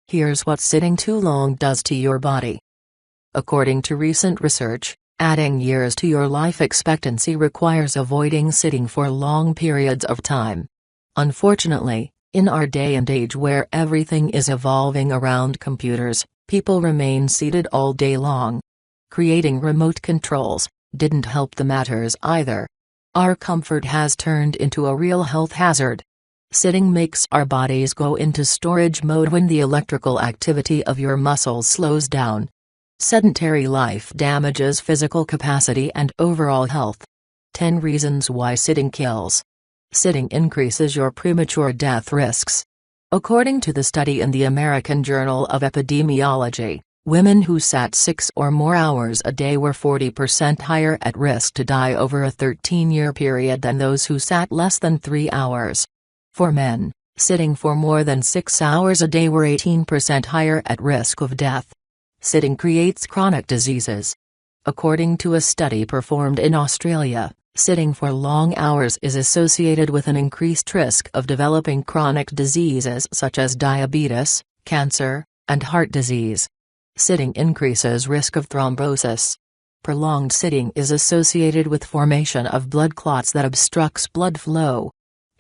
Here's what sitting too long does to your body. According to recent research, adding years to your life expectancy requires avoiding sitting for long periods of time. Unfortunately, in our day and age where everything is evolving around computers, people remain seated all day long. Creating remote controls didn't help the matters either. Our comfort has turned into a real health hazard. Sitting makes our bodies go into storage mode when the electrical activity of your muscles slows down. Sedentary life damages physical capacity and overall health. 10 reasons why sitting kills. Sitting increases your premature death risks. According to the study in the American Journal of Epidemiology, women who sat 6 or more hours a day were 40% higher at risk to die over a 13-year period than those who sat less than 3 hours. For men, sitting for more than 6 hours a day were 18% higher at risk of death. Sitting creates chronic diseases. According to a study performed in Australia, sitting for long hours is associated with an increased risk of developing chronic diseases such as diabetes, cancer, and heart disease. Sitting increases risk of thrombosis. Prolonged sitting is associated with formation of blood clots that obstructs blood flow.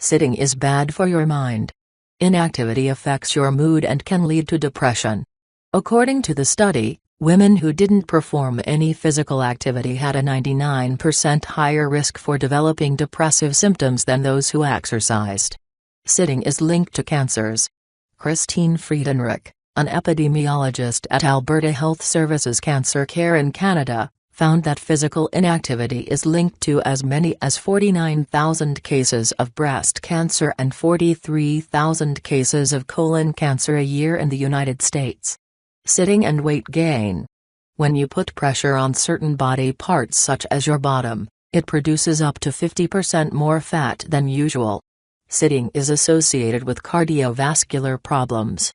Sitting is bad for your mind. Inactivity affects your mood and can lead to depression. According to the study, women who didn't perform any physical activity had a 99% higher risk for developing depressive symptoms than those who exercised. Sitting is linked to cancers. Christine Friedenreich, an epidemiologist at Alberta Health Services Cancer Care in Canada, found that physical inactivity is linked to as many as 49,000 cases of breast cancer and 43,000 cases of colon cancer a year in the United States. Sitting and weight gain. When you put pressure on certain body parts such as your bottom, it produces up to 50% more fat than usual. Sitting is associated with cardiovascular problems.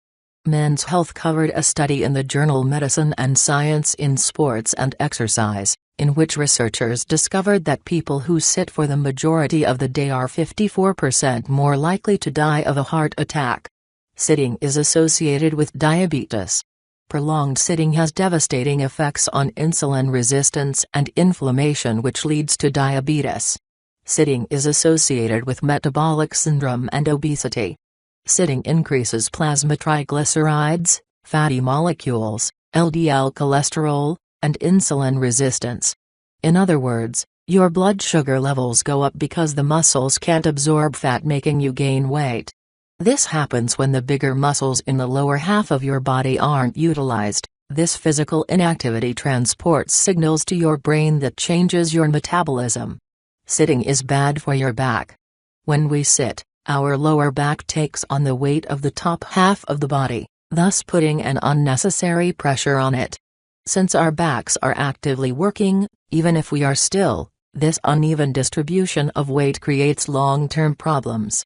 Men's Health covered a study in the journal Medicine and Science in Sports and Exercise, in which researchers discovered that people who sit for the majority of the day are 54% more likely to die of a heart attack. Sitting is associated with diabetes. Prolonged sitting has devastating effects on insulin resistance and inflammation, which leads to diabetes. Sitting is associated with metabolic syndrome and obesity. Sitting increases plasma triglycerides, fatty molecules, LDL cholesterol, and insulin resistance. In other words, your blood sugar levels go up because the muscles can't absorb fat, making you gain weight. This happens when the bigger muscles in the lower half of your body aren't utilized. This physical inactivity transports signals to your brain that changes your metabolism. Sitting is bad for your back. When we sit, our lower back takes on the weight of the top half of the body, thus putting an unnecessary pressure on it. Since our backs are actively working, even if we are still, this uneven distribution of weight creates long-term problems.